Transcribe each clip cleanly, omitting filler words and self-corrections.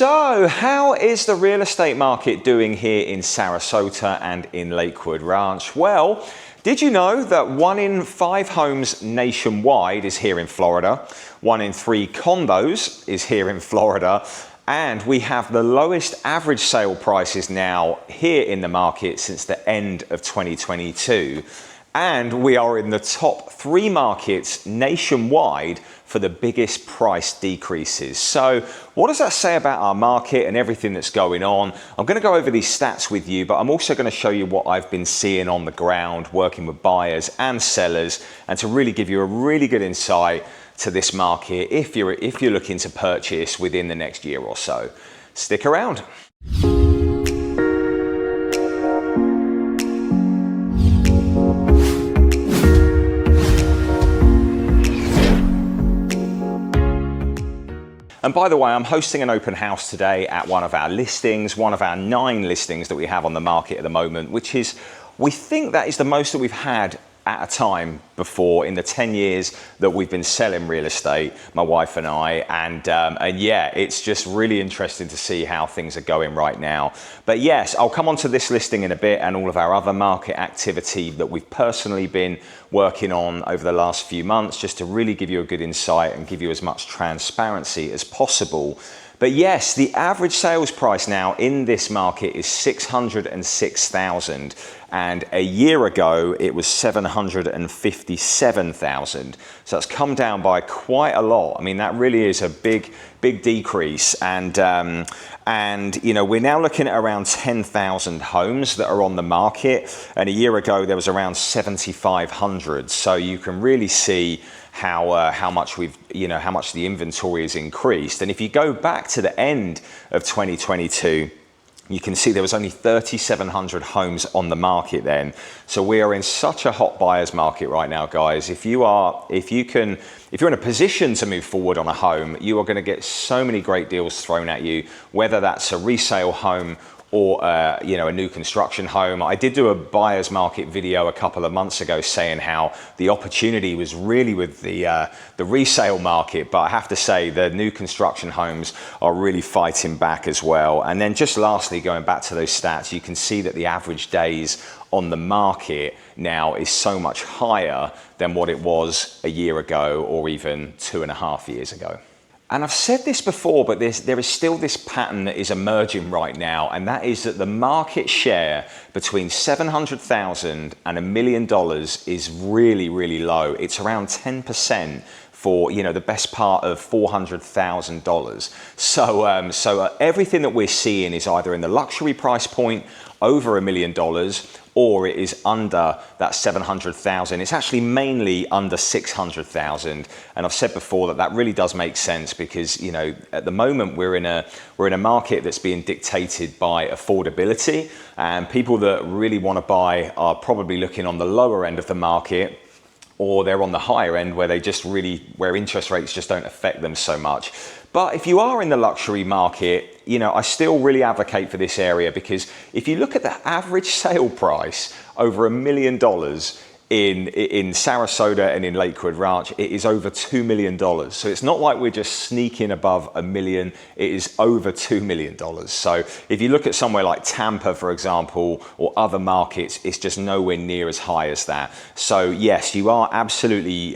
So, how is the real estate market doing here in Sarasota and in Lakewood Ranch? Well, did you know that 1 in 5 homes nationwide is here in Florida? 1 in 3 condos is here in Florida. And we have the lowest average sale prices now here in the market since the end of 2022. And we are in the top 3 markets nationwide for the biggest price decreases. So what does that say about our market and everything that's going on? I'm going to go over these stats with you, but I'm also going to show you what I've been seeing on the ground, working with buyers and sellers, and to really give you a really good insight to this market if you're looking to purchase within the next year or so. Stick around. And by the way, I'm hosting an open house today at one of our listings, one of our 9 listings that we have on the market at the moment, which is, we think that is the most that we've had at a time before in the 10 years that we've been selling real estate, my wife and I, and yeah, it's just really interesting to see how things are going right now. But yes, I'll come on to this listing in a bit and all of our other market activity that we've personally been working on over the last few months, just to really give you a good insight and give you as much transparency as possible. But yes, the average sales price now in this market is $606,000, and a year ago it was $757,000. So that's come down by quite a lot. I mean, that really is a big decrease. And you know, we're now looking at around 10,000 homes that are on the market, and a year ago there was around 7,500. So you can really see how much the inventory has increased. And if you go back to the end of 2022, you can see there was only 3,700 homes on the market then. So we are in such a hot buyer's market right now, guys. If you're in a position to move forward on a home, you are going to get so many great deals thrown at you, whether that's a resale home or a new construction home. I did do a buyer's market video a couple of months ago saying how the opportunity was really with the resale market, but I have to say the new construction homes are really fighting back as well. And then just lastly, going back to those stats, you can see that the average days on the market now is so much higher than what it was a year ago or even 2.5 years ago. And I've said this before, but there is still this pattern that is emerging right now, and that is that the market share between $700,000 and $1 million is really, really low. It's around 10% for the best part of $400,000. So everything that we're seeing is either in the luxury price point over $1 million, or it is under that 700,000. It's actually mainly under 600,000. And I've said before that really does make sense because, at the moment we're in a market that's being dictated by affordability, and people that really want to buy are probably looking on the lower end of the market, or they're on the higher end where where interest rates just don't affect them so much. But if you are in the luxury market, I still really advocate for this area, because if you look at the average sale price over $1 million in Sarasota and in Lakewood Ranch, it is over $2 million. So it's not like we're just sneaking above $1 million, it is over $2 million. So if you look at somewhere like Tampa, for example, or other markets, it's just nowhere near as high as that. So yes, you are absolutely,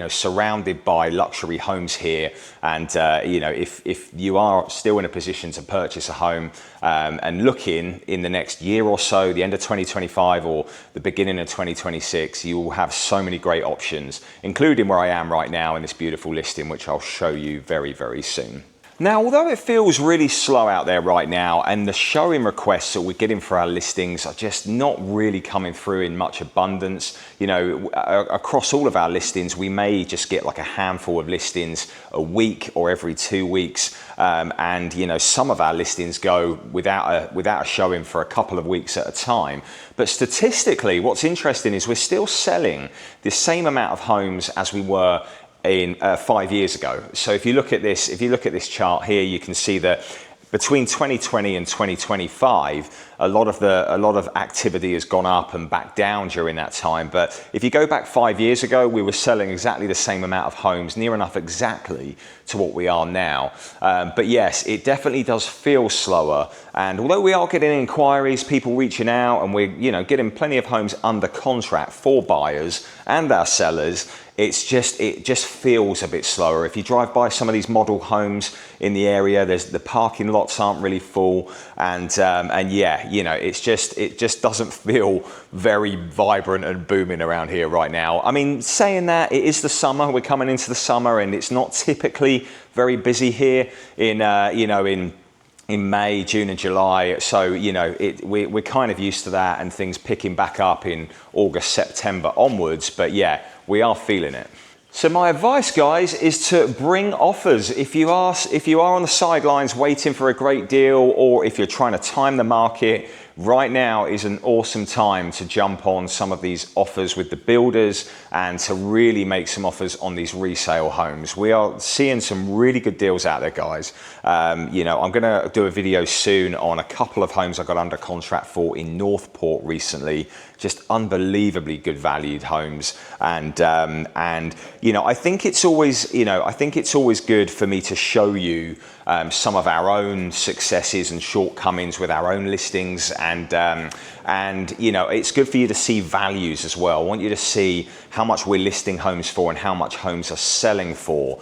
surrounded by luxury homes here. And, if you are still in a position to purchase a home and looking in the next year or so, the end of 2025 or the beginning of 2026, you will have so many great options, including where I am right now in this beautiful listing, which I'll show you very, very soon. Now, although it feels really slow out there right now, and the showing requests that we're getting for our listings are just not really coming through in much abundance, across all of our listings, we may just get like a handful of listings a week or every 2 weeks. And some of our listings go without a showing for a couple of weeks at a time. But statistically, what's interesting is we're still selling the same amount of homes as we were in 5 years ago. So if you look at this chart here, you can see that between 2020 and 2025, a lot of activity has gone up and back down during that time. But if you go back 5 years ago, we were selling exactly the same amount of homes, near enough exactly to what we are now. But yes, it definitely does feel slower. And although we are getting inquiries, people reaching out, and we're getting plenty of homes under contract for buyers and our sellers, it just feels a bit slower. If you drive by some of these model homes in the area, the parking lots aren't really full, and yeah, it just doesn't feel very vibrant and booming around here right now. I mean, saying that, it is the summer. We're coming into the summer, and it's not typically very busy here in May, June and July. So, we're kind of used to that, and things picking back up in August, September onwards. But yeah, we are feeling it. So my advice, guys, is to bring offers. If you are on the sidelines waiting for a great deal, or if you're trying to time the market, right now is an awesome time to jump on some of these offers with the builders and to really make some offers on these resale homes. We are seeing some really good deals out there, guys. I'm going to do a video soon on a couple of homes I got under contract for in Northport recently. Just unbelievably good valued homes, and I think it's always good for me to show you some of our own successes and shortcomings with our own listings, and it's good for you to see values as well. I want you to see how much we're listing homes for and how much homes are selling for.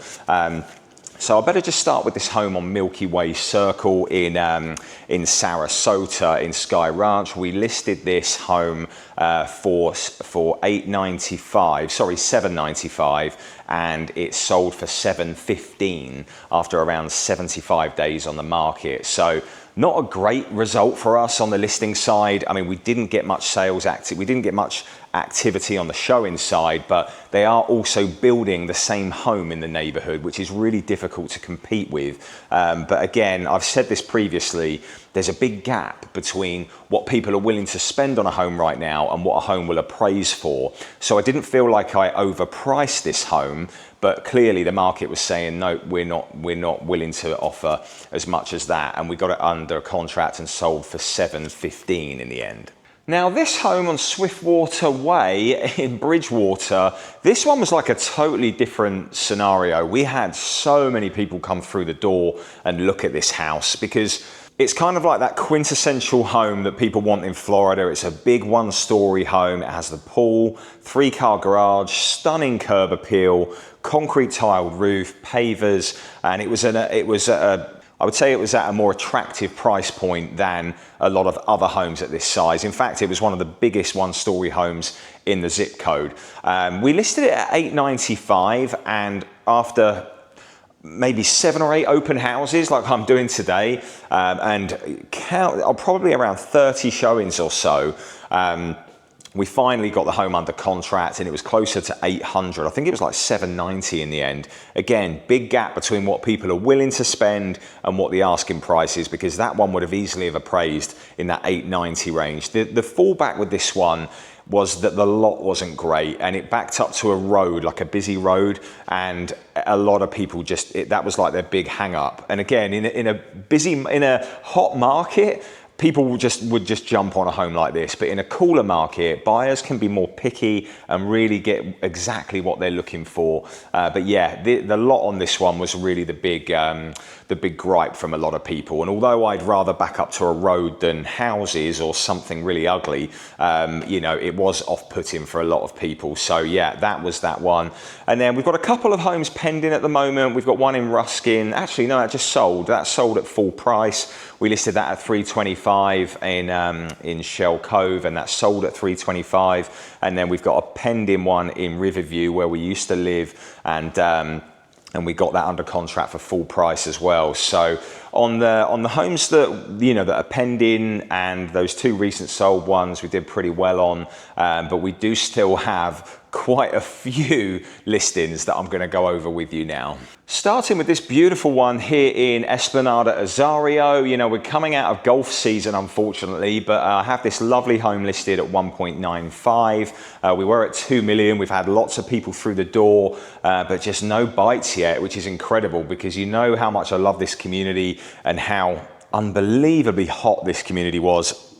So I better just start with this home on Milky Way Circle in Sarasota in Sky Ranch. We listed this home for $795, and it sold for $715 after around 75 days on the market. So not a great result for us on the listing side. I mean, we didn't get much we didn't get much activity on the showing side, but they are also building the same home in the neighborhood, which is really difficult to compete with. But again, I've said this previously, there's a big gap between what people are willing to spend on a home right now and what a home will appraise for. So I didn't feel like I overpriced this home, but clearly the market was saying, no, we're not willing to offer as much as that. And we got it under contract and sold for $715 in the end. Now, this home on Swiftwater Way in Bridgewater, this one was like a totally different scenario. We had so many people come through the door and look at this house because it's kind of like that quintessential home that people want in Florida. It's a big one-story home. It has the pool, 3-car garage, stunning curb appeal, concrete tiled roof, pavers, and I would say it was at a more attractive price point than a lot of other homes at this size. In fact, it was one of the biggest one-story homes in the zip code. We listed it at $895, and after maybe 7 or 8 open houses like I'm doing today, and probably around 30 showings or so, we finally got the home under contract, and it was closer to 800. I think it was like 790 in the end. Again, big gap between what people are willing to spend and what the asking price is, because that one would have easily have appraised in that 890 range. The fallback with this one was that the lot wasn't great, and it backed up to a road, like a busy road, and a lot of people that was like their big hang up. And again, in a hot market, people would just jump on a home like this. But in a cooler market, buyers can be more picky and really get exactly what they're looking for. But yeah, the lot on this one was really the big gripe from a lot of people. And although I'd rather back up to a road than houses or something really ugly, it was off-putting for a lot of people. So yeah, that was that one. And then we've got a couple of homes pending at the moment. We've got one in Ruskin. Actually, no, that just sold. That sold at full price. We listed that at $325 in Shell Cove, and that sold at $325. And then we've got a pending one in Riverview where we used to live, and we got that under contract for full price as well. So on the homes that are pending and those 2 recent sold ones, we did pretty well on, but we do still have quite a few listings that I'm going to go over with you now. Starting with this beautiful one here in Esplanade Azario. We're coming out of golf season, unfortunately, but I have this lovely home listed at 1.95. We were at 2 million. We've had lots of people through the door, but just no bites yet, which is incredible, because you know how much I love this community and how unbelievably hot this community was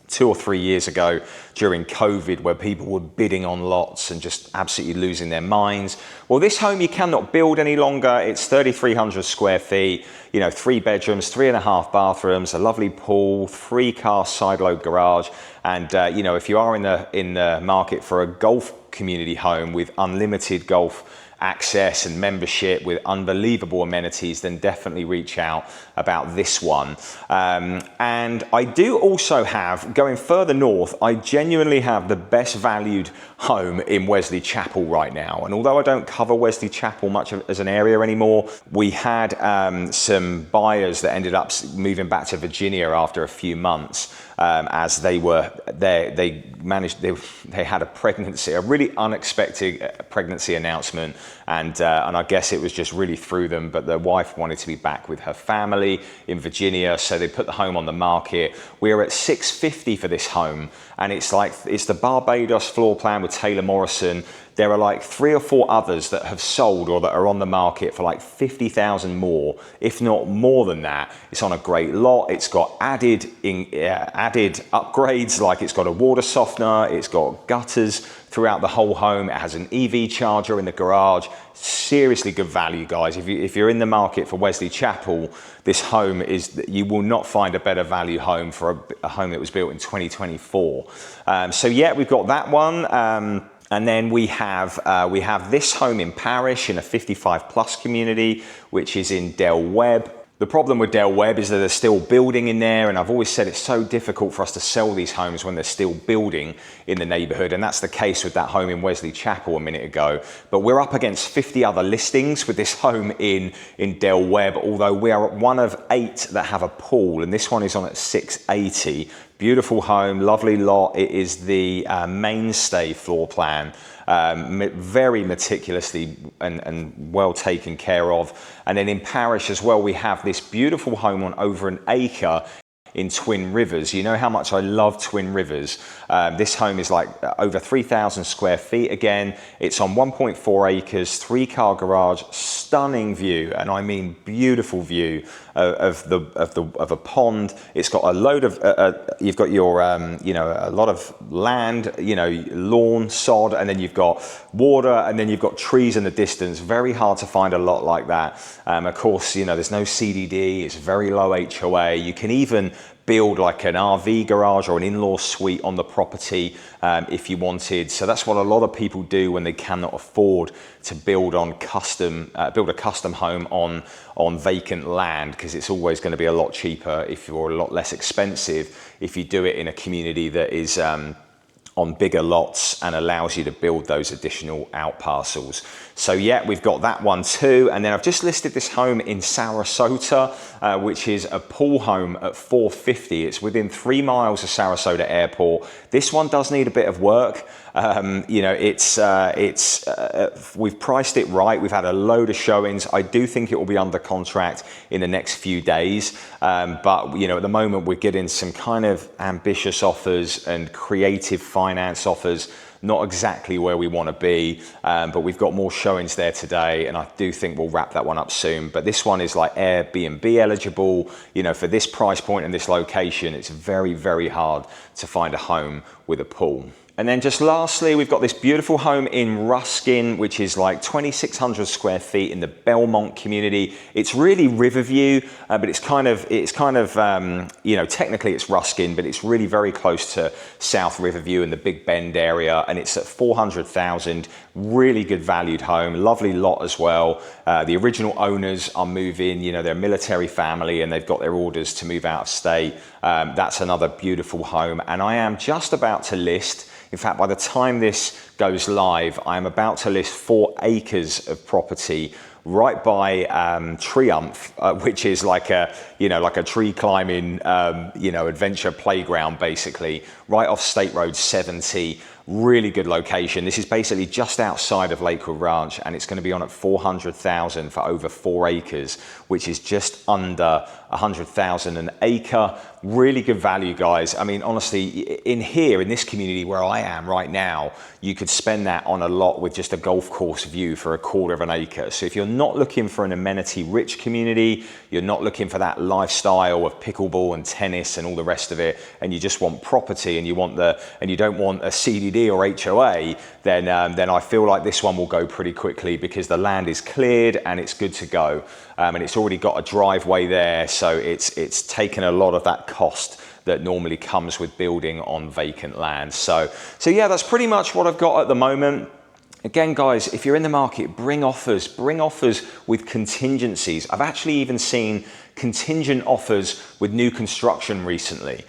2 or 3 years ago during COVID, where people were bidding on lots and just absolutely losing their minds. Well, this home you cannot build any longer. It's 3,300 square feet, 3 bedrooms, 3.5 bathrooms, a lovely pool, 3-car side load garage. And, if you are in the market for a golf community home with unlimited golf access and membership with unbelievable amenities, then definitely reach out about this one. And I do also have, going further north, I genuinely have the best valued home in Wesley Chapel right now. And although I don't cover Wesley Chapel much as an area anymore, we had some buyers that ended up moving back to Virginia after a few months. As they had a pregnancy, a really unexpected pregnancy announcement, and I guess it was just really threw them. But their wife wanted to be back with her family in Virginia, so they put the home on the market. We're at $650 for this home, and it's the Barbados floor plan with Taylor Morrison. There are like 3 or 4 others that have sold or that are on the market for like 50,000 more, if not more than that. It's on a great lot. It's got added upgrades, like it's got a water softener, it's got gutters throughout the whole home. It has an EV charger in the garage. Seriously good value, guys. If you're in the market for Wesley Chapel, this home you will not find a better value home for a home that was built in 2024. So yeah, we've got that one. And then we have this home in Parish in a 55 plus community, which is in Del Webb. The problem with Del Webb is that they're still building in there, and I've always said it's so difficult for us to sell these homes when they're still building in the neighborhood, and that's the case with that home in Wesley Chapel a minute ago. But we're up against 50 other listings with this home in Del Webb, although we are one of 8 that have a pool, and this one is on at $680. Beautiful home, lovely lot. It is the mainstay floor plan. Very meticulously and well taken care of. And then in Parish as well, we have this beautiful home on over an acre in Twin Rivers. You know how much I love Twin Rivers. This home is like over 3,000 square feet. Again, it's on 1.4 acres, 3-car garage, stunning view, and I mean beautiful view of a pond. It's got a load of you've got your a lot of land, lawn, sod, and then you've got water, and then you've got trees in the distance. Very hard to find a lot like that. Of course, there's no CDD. It's very low HOA. You can even build like an RV garage or an in-law suite on the property if you wanted. So that's what a lot of people do when they cannot afford to build a custom home on vacant land, because it's always going to be a lot cheaper or a lot less expensive if you do it in a community that is on bigger lots and allows you to build those additional out parcels. So yeah, we've got that one too. And then I've just listed this home in Sarasota, which is a pool home at $450. It's within 3 miles of Sarasota Airport. This one does need a bit of work. We've priced it right. We've had a load of showings. I do think it will be under contract in the next few days. But at the moment we're getting some kind of ambitious offers and creative finance offers. Not exactly where we want to be, but we've got more showings there today, and I do think we'll wrap that one up soon. But this one is like Airbnb eligible. For this price point and this location, it's very, very hard to find a home with a pool. And then just lastly, we've got this beautiful home in Ruskin, which is like 2,600 square feet in the Belmont community. It's really Riverview, but it's kind of technically it's Ruskin, but it's really very close to South Riverview and the Big Bend area, and it's at 400,000. Really good valued home, lovely lot as well. The original owners are moving. They're a military family and they've got their orders to move out of state. That's another beautiful home, and I am just about to list. In fact, by the time this goes live, I'm about to list 4 acres of property right by Triumph, which is like a tree climbing, adventure playground, basically, right off State Road 70. Really good location. This is basically just outside of Lakewood Ranch, and it's going to be on at 400,000 for over 4 acres, which is just under 100,000 an acre. Really good value, guys. I mean, honestly, in here, in this community where I am right now, you could spend that on a lot with just a golf course view for 1/4 of an acre. So if you're not looking for an amenity-rich community, you're not looking for that lifestyle of pickleball and tennis and all the rest of it, and you just want property and you don't want a CDD or HOA, then I feel like this one will go pretty quickly because the land is cleared and it's good to go. And it's already got a driveway there, so it's taken a lot of that cost that normally comes with building on vacant land. So yeah, that's pretty much what I've got at the moment. Again, guys, if you're in the market, bring offers with contingencies. I've actually even seen contingent offers with new construction recently.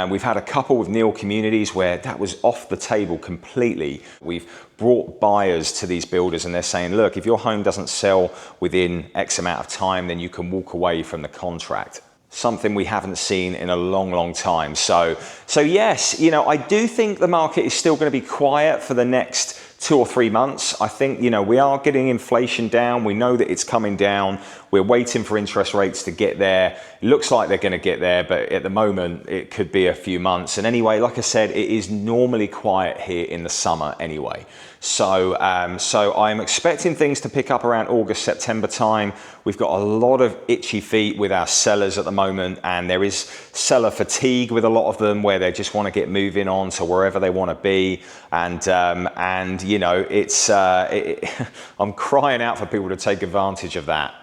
We've had a couple with Neil communities where that was off the table completely. We've brought buyers to these builders and they're saying, look, if your home doesn't sell within X amount of time, then you can walk away from the contract. Something we haven't seen in a long, long time. So yes, you know, I do think the market is still going to be quiet for the next 2 or 3 months. I think, you know, we are getting inflation down. We know that it's coming down. We're waiting for interest rates to get there. It looks like they're going to get there, but at the moment it could be a few months. And anyway, like I said, it is normally quiet here in the summer anyway. So I'm expecting things to pick up around August, September time. We've got a lot of itchy feet with our sellers at the moment, and there is seller fatigue with a lot of them where they just want to get moving on to wherever they want to be. And you know, I'm crying out for people to take advantage of that.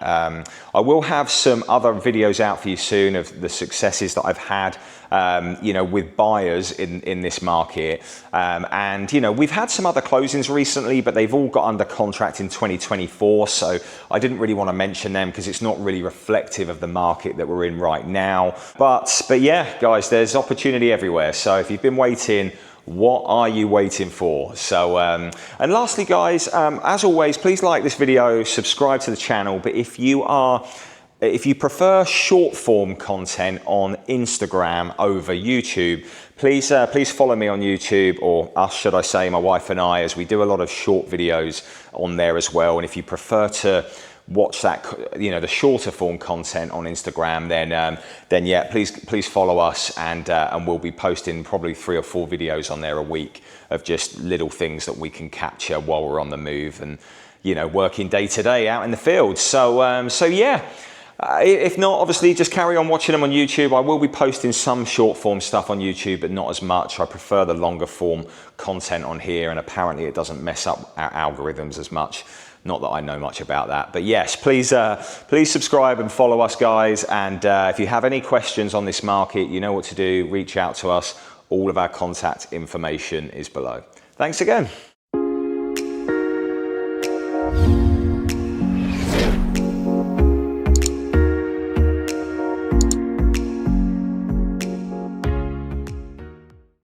I will have some other videos out for you soon of the successes that I've had, you know, with buyers in this market. And, you know, we've had some other closings recently, but they've all got under contract in 2024. So I didn't really want to mention them because it's not really reflective of the market that we're in right now. But yeah, guys, there's opportunity everywhere. So if you've been waiting, what are you waiting for? So, and lastly, guys, as always, please like this video, subscribe to the channel. But if you prefer short form content on Instagram over YouTube, please follow me on YouTube, or us, should I say, my wife and I, as we do a lot of short videos on there as well. And if you prefer to watch that, you know, the shorter form content on Instagram, then yeah, please follow us, and we'll be posting probably 3 or 4 videos on there a week of just little things that we can capture while we're on the move and, you know, working day to day out in the field. So yeah. If not, obviously, just carry on watching them on YouTube. I will be posting some short form stuff on YouTube, but not as much. I prefer the longer form content on here, and apparently it doesn't mess up our algorithms as much. Not that I know much about that, but yes, please subscribe and follow us, guys. And if you have any questions on this market, you know what to do. Reach out to us. All of our contact information is below. Thanks again.